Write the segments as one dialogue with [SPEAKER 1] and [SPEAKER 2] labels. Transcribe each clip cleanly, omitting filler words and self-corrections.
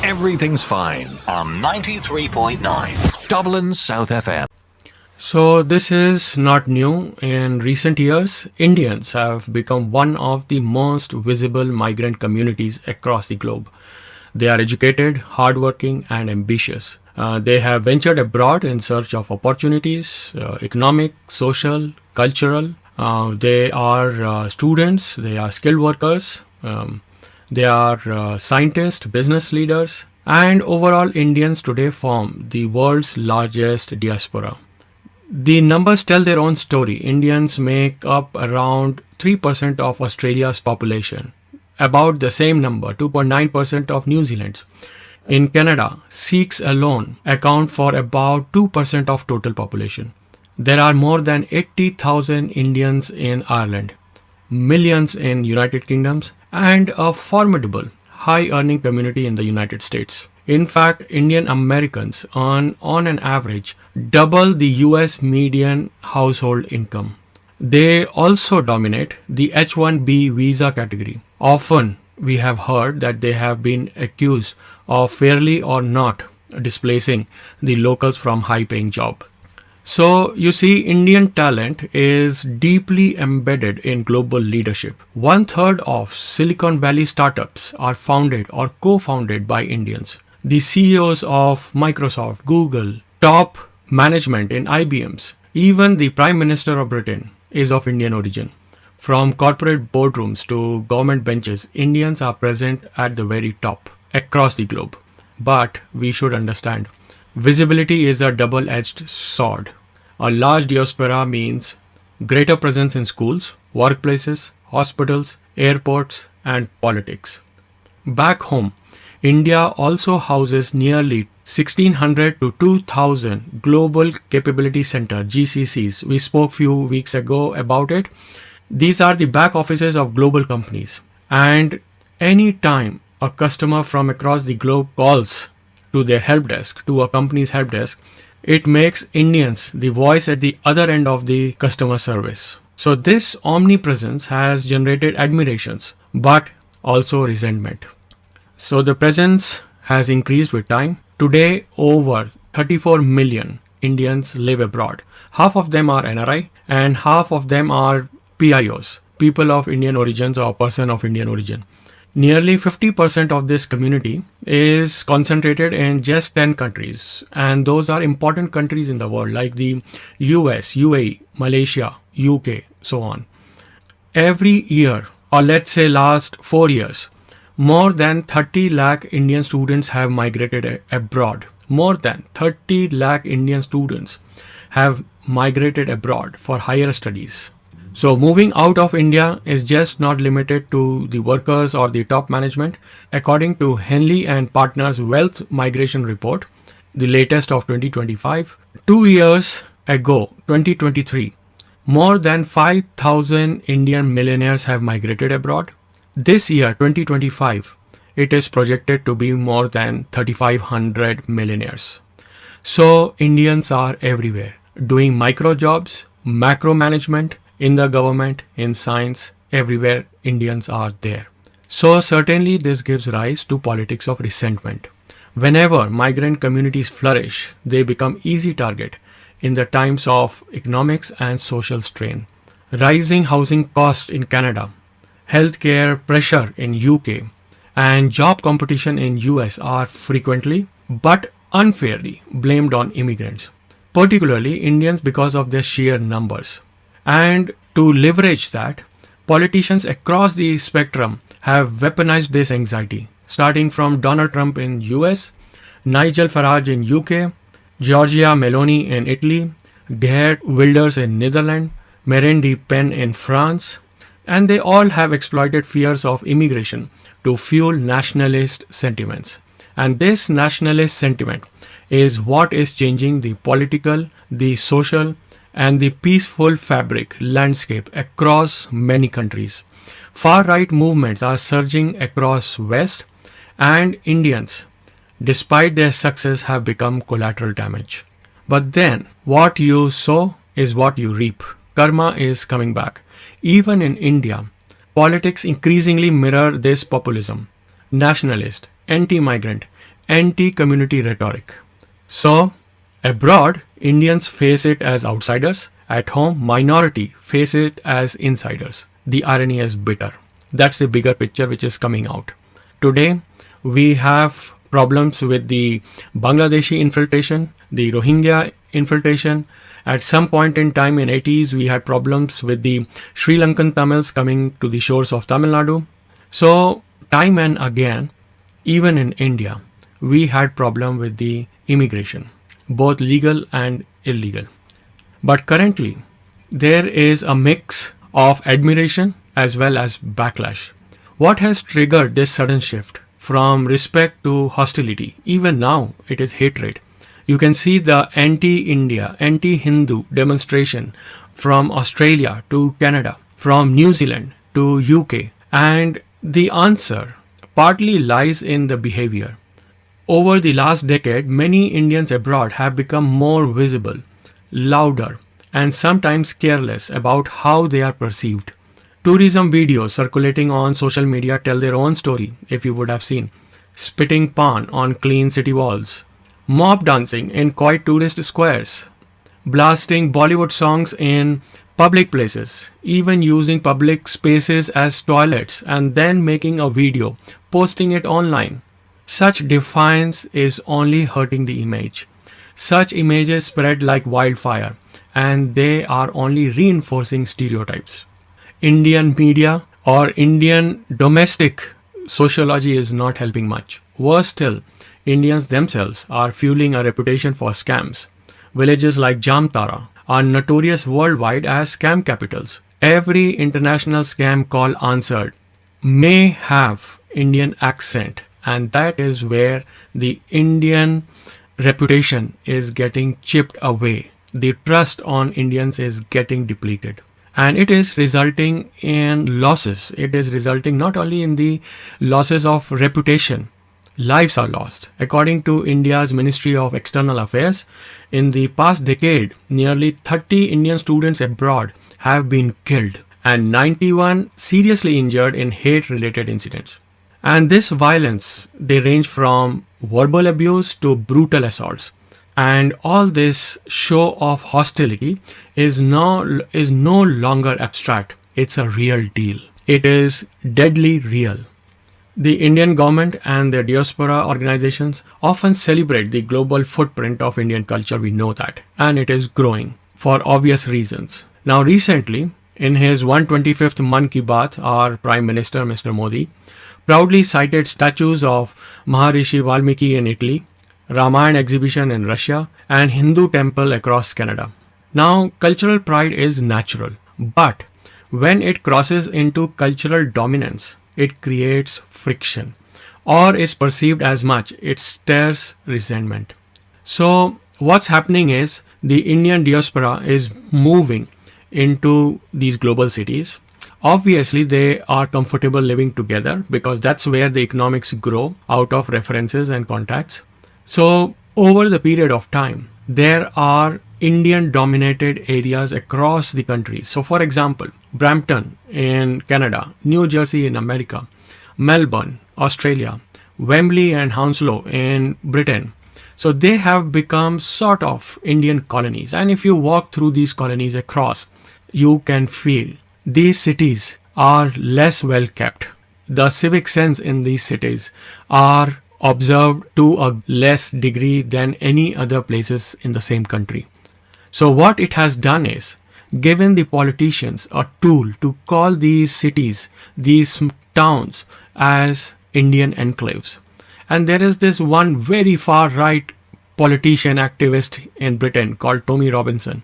[SPEAKER 1] everything's fine on 93.9 Dublin South FM.
[SPEAKER 2] So this is not new. In recent years, Indians have become one of the most visible migrant communities across the globe. They are educated, hardworking, and ambitious. They have ventured abroad in search of opportunities, economic, social, cultural. They are students, they are skilled workers, they are scientists, business leaders, and overall Indians today form the world's largest diaspora. The numbers tell their own story. Indians make up around 3% of Australia's population, about the same number, 2.9% of New Zealand's. In Canada, Sikhs alone account for about 2% of total population. There are more than 80,000 Indians in Ireland, millions in United Kingdoms, and a formidable high-earning community in the United States. In fact, Indian Americans earn on an average double the US median household income. They also dominate the H-1B visa category. Often we have heard that they have been accused of fairly or not displacing the locals from high-paying job. So you see, Indian talent is deeply embedded in global leadership. 1/3 of Silicon Valley startups are founded or co-founded by Indians. The CEOs of Microsoft, Google, top management in IBM's, even the Prime Minister of Britain is of Indian origin. From corporate boardrooms to government benches, Indians are present at the very top across the globe. But we should understand, visibility is a double-edged sword. A large diaspora means greater presence in schools, workplaces, hospitals, airports, and politics. Back home, India also houses nearly 1,600 to 2,000 Global Capability Center (GCCs). We spoke few weeks ago about it. These are the back offices of global companies. And any time a customer from across the globe calls to their help desk, to a company's help desk, it makes Indians the voice at the other end of the customer service. So this omnipresence has generated admirations, but also resentment. So the presence has increased with time. Today, over 34 million Indians live abroad. Half of them are NRI and half of them are PIOs, people of Indian origins or person of Indian origin. Nearly 50% of this community is concentrated in just 10 countries, and those are important countries in the world like the US, UAE, Malaysia, UK, so on. Every year, or let's say last 4 years, more than 30 lakh Indian students have migrated abroad. More than 30 lakh Indian students have migrated abroad for higher studies. So moving out of India is just not limited to the workers or the top management. According to Henley and Partners Wealth Migration Report, the latest of 2025, 2 years ago, 2023, more than 5,000 Indian millionaires have migrated abroad. This year, 2025, it is projected to be more than 3,500 millionaires. So Indians are everywhere, doing micro jobs, macro management, in the government, in science, everywhere Indians are there. So certainly this gives rise to politics of resentment. Whenever migrant communities flourish, they become easy target in the times of economics and social strain. Rising housing costs in Canada, healthcare pressure in UK, and job competition in US are frequently but unfairly blamed on immigrants, particularly Indians because of their sheer numbers. And to leverage that, politicians across the spectrum have weaponized this anxiety, starting from Donald Trump in US, Nigel Farage in UK, Giorgia Meloni in Italy, Geert Wilders in Netherlands, Marine Le Pen in France, and they all have exploited fears of immigration to fuel nationalist sentiments. And this nationalist sentiment is what is changing the political, the social, and the peaceful fabric landscape across many countries. Far-right movements are surging across West, and Indians, despite their success, have become collateral damage. But then, what you sow is what you reap. Karma is coming back. Even in India, politics increasingly mirror this populism. Nationalist, anti-migrant, anti-community rhetoric. So, abroad, Indians face it as outsiders. At home, minority face it as insiders. The irony is bitter. That's the bigger picture which is coming out. Today, we have problems with the Bangladeshi infiltration, the Rohingya infiltration. At some point in time in 80s, we had problems with the Sri Lankan Tamils coming to the shores of Tamil Nadu. So, time and again, even in India, we had problem with the immigration, both legal and illegal. But currently, there is a mix of admiration as well as backlash. What has triggered this sudden shift from respect to hostility? Even now, it is hatred. You can see the anti-India, anti-Hindu demonstration from Australia to Canada, from New Zealand to UK. And the answer partly lies in the behavior. Over the last decade, many Indians abroad have become more visible, louder, and sometimes careless about how they are perceived. Tourism videos circulating on social media tell their own story, if you would have seen. Spitting pan on clean city walls, mob dancing in quiet tourist squares, blasting Bollywood songs in public places, even using public spaces as toilets and then making a video, posting it online. Such defiance is only hurting the image. Such images spread like wildfire, and they are only reinforcing stereotypes. Indian media or Indian domestic sociology is not helping much. Worse still, Indians themselves are fueling a reputation for scams. Villages like Jamtara are notorious worldwide as scam capitals. Every international scam call answered may have Indian accent, and that is where the Indian reputation is getting chipped away. The trust on Indians is getting depleted. And it is resulting in losses. It is resulting not only in the losses of reputation, lives are lost. According to India's Ministry of External Affairs, in the past decade, nearly 30 Indian students abroad have been killed and 91 seriously injured in hate-related incidents. And this violence, they range from verbal abuse to brutal assaults. And all this show of hostility is no longer abstract. It's a real deal. It is deadly real. The Indian government and the diaspora organizations often celebrate the global footprint of Indian culture. We know that. And it is growing for obvious reasons. Now recently, in his 125th Mann Ki Baat, our Prime Minister, Mr. Modi, proudly cited statues of Maharishi Valmiki in Italy, Ramayana exhibition in Russia, and Hindu temple across Canada. Now, cultural pride is natural, but when it crosses into cultural dominance, it creates friction, or is perceived as much, it stirs resentment. So, what's happening is the Indian diaspora is moving into these global cities. Obviously, they are comfortable living together because that's where the economics grow out of references and contacts. So, over the period of time, there are Indian dominated areas across the country. So, for example, Brampton in Canada, New Jersey in America, Melbourne, Australia, Wembley and Hounslow in Britain. So, they have become sort of Indian colonies. And if you walk through these colonies across, you can feel these cities are less well kept. The civic sense in these cities are observed to a less degree than any other places in the same country. So what it has done is given the politicians a tool to call these cities, these towns as Indian enclaves. And there is this one very far right politician activist in Britain called Tommy Robinson.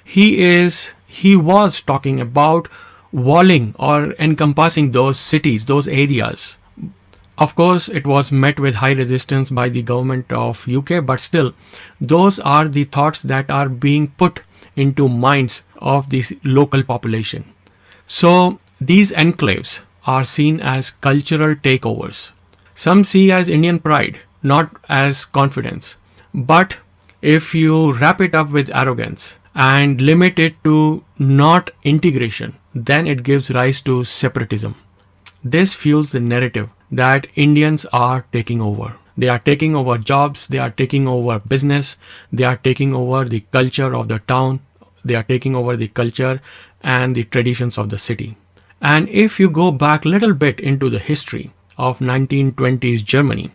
[SPEAKER 2] He was talking about walling or encompassing those cities, those areas. Of course, it was met with high resistance by the government of UK, but still, those are the thoughts that are being put into minds of the local population. So, these enclaves are seen as cultural takeovers. Some see as Indian pride, not as confidence. But if you wrap it up with arrogance and limit it to not integration, then it gives rise to separatism. This fuels the narrative that Indians are taking over. They are taking over jobs, they are taking over business, they are taking over the culture of the town, they are taking over the culture and the traditions of the city. And if you go back a little bit into the history of 1920s Germany,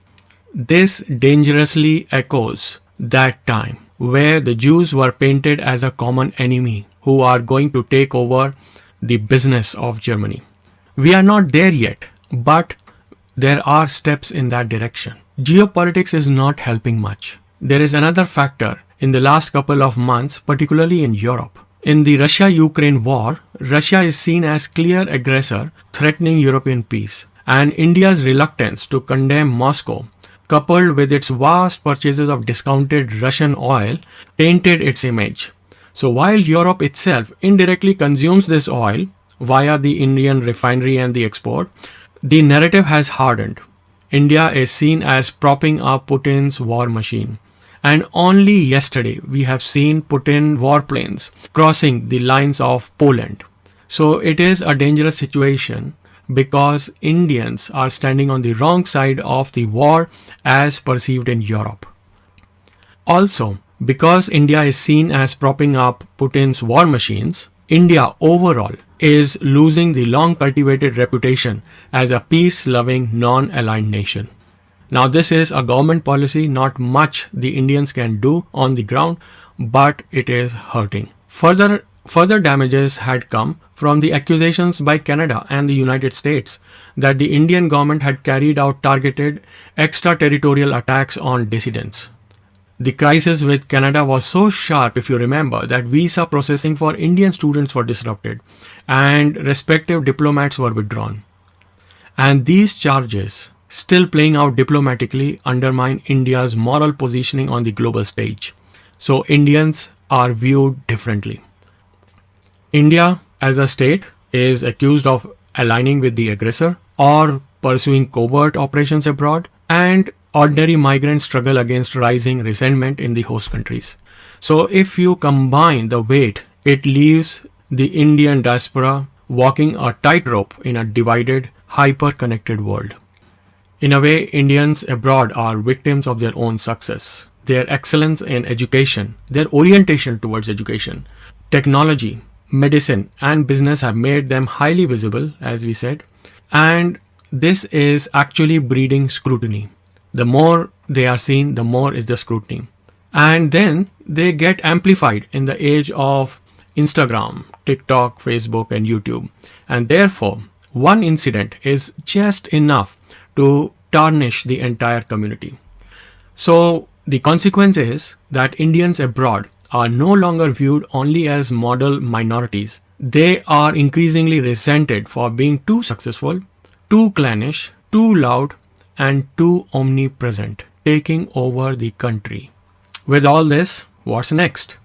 [SPEAKER 2] this dangerously echoes that time where the Jews were painted as a common enemy who are going to take over the business of Germany. We are not there yet, but there are steps in that direction. Geopolitics is not helping much. There is another factor in the last couple of months, particularly in Europe. In the Russia-Ukraine war, Russia is seen as clear aggressor threatening European peace, and India's reluctance to condemn Moscow, coupled with its vast purchases of discounted Russian oil, tainted its image. So while Europe itself indirectly consumes this oil via the Indian refinery and the export, the narrative has hardened. India is seen as propping up Putin's war machine. And only yesterday we have seen Putin warplanes crossing the lines of Poland. So it is a dangerous situation because Indians are standing on the wrong side of the war as perceived in Europe. Also, because India is seen as propping up Putin's war machines, India overall is losing the long cultivated reputation as a peace-loving, non-aligned nation. Now this is a government policy, not much the Indians can do on the ground, but it is hurting. Further damages had come from the accusations by Canada and the United States that the Indian government had carried out targeted extraterritorial attacks on dissidents. The crisis with Canada was so sharp, if you remember, that visa processing for Indian students were disrupted and respective diplomats were withdrawn. And these charges, still playing out diplomatically, undermine India's moral positioning on the global stage. So Indians are viewed differently. India as a state is accused of aligning with the aggressor or pursuing covert operations abroad, and ordinary migrants struggle against rising resentment in the host countries. So if you combine the weight, it leaves the Indian diaspora walking a tightrope in a divided, hyper-connected world. In a way, Indians abroad are victims of their own success. Their excellence in education, their orientation towards education, technology, medicine and business have made them highly visible, as we said, and this is actually breeding scrutiny. The more they are seen, the more is the scrutiny. And then they get amplified in the age of Instagram, TikTok, Facebook and YouTube. And therefore, one incident is just enough to tarnish the entire community. So the consequence is that Indians abroad are no longer viewed only as model minorities. They are increasingly resented for being too successful, too clannish, too loud, and too omnipresent, taking over the country. With all this, what's next?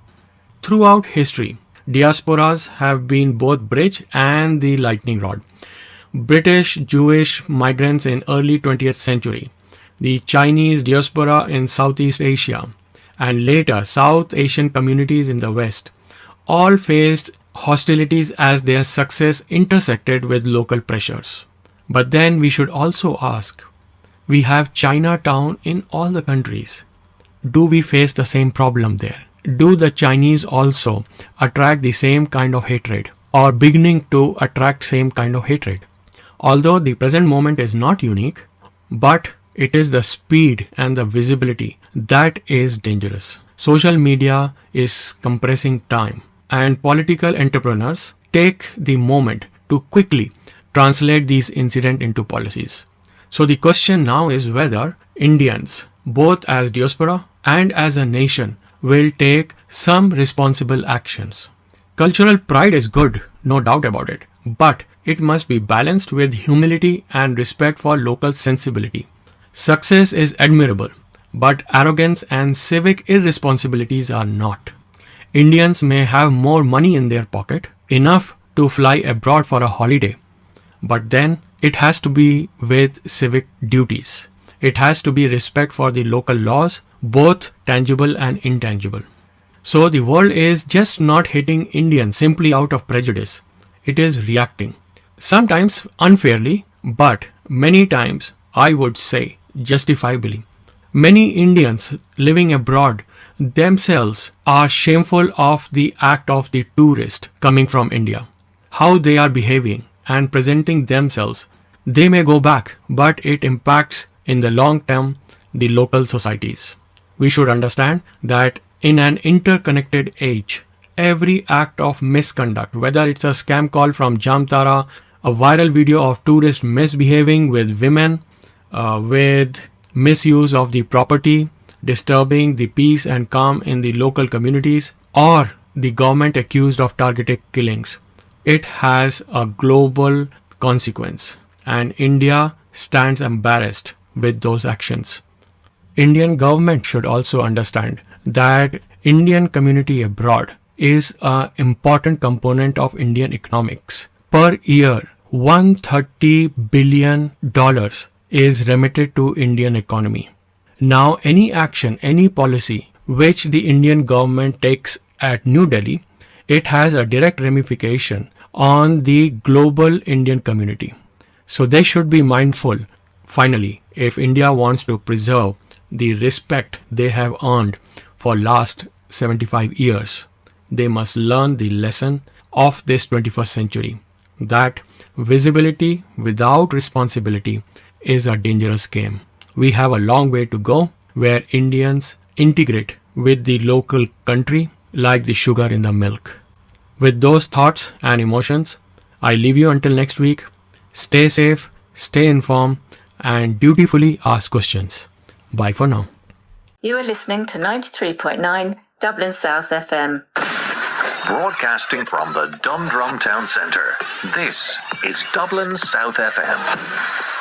[SPEAKER 2] Throughout history, diasporas have been both bridge and the lightning rod. British Jewish migrants in early 20th century, the Chinese diaspora in Southeast Asia, and later South Asian communities in the West, all faced hostilities as their success intersected with local pressures. But then we should also ask, we have Chinatown in all the countries. Do we face the same problem there? Do the Chinese also attract the same kind of hatred or beginning to attract same kind of hatred? Although the present moment is not unique, but it is the speed and the visibility that is dangerous. Social media is compressing time, and political entrepreneurs take the moment to quickly translate these incidents into policies. So the question now is whether Indians, both as diaspora and as a nation, will take some responsible actions. Cultural pride is good, no doubt about it, but it must be balanced with humility and respect for local sensibility. Success is admirable, but arrogance and civic irresponsibilities are not. Indians may have more money in their pocket, enough to fly abroad for a holiday, but then it has to be with civic duties. It has to be respect for the local laws, both tangible and intangible. So the world is just not hitting Indians simply out of prejudice. It is reacting. Sometimes unfairly, but many times I would say justifiably. Many Indians living abroad themselves are shameful of the act of the tourist coming from India, how they are behaving and presenting themselves. They may go back, but it impacts in the long term the local societies. We should understand that in an interconnected age, every act of misconduct, whether it's a scam call from Jamtara, a viral video of tourists misbehaving with women, with misuse of the property, disturbing the peace and calm in the local communities, or the government accused of targeted killings, it has a global consequence, and India stands embarrassed with those actions. Indian government should also understand that Indian community abroad is an important component of Indian economics. Per year, $130 billion is remitted to Indian economy. Now, any action, any policy which the Indian government takes at New Delhi, it has a direct ramification on the global Indian community. So they should be mindful. Finally, if India wants to preserve the respect they have earned for last 75 years, they must learn the lesson of this 21st century, that visibility without responsibility is a dangerous game. We have a long way to go where Indians integrate with the local country like the sugar in the milk. With those thoughts and emotions, I leave you until next week. Stay safe, stay informed, and dutifully ask questions. Bye for now.
[SPEAKER 3] You are listening to 93.9 Dublin South FM.
[SPEAKER 1] Broadcasting from the Dundrum Town Centre, this is Dublin South FM.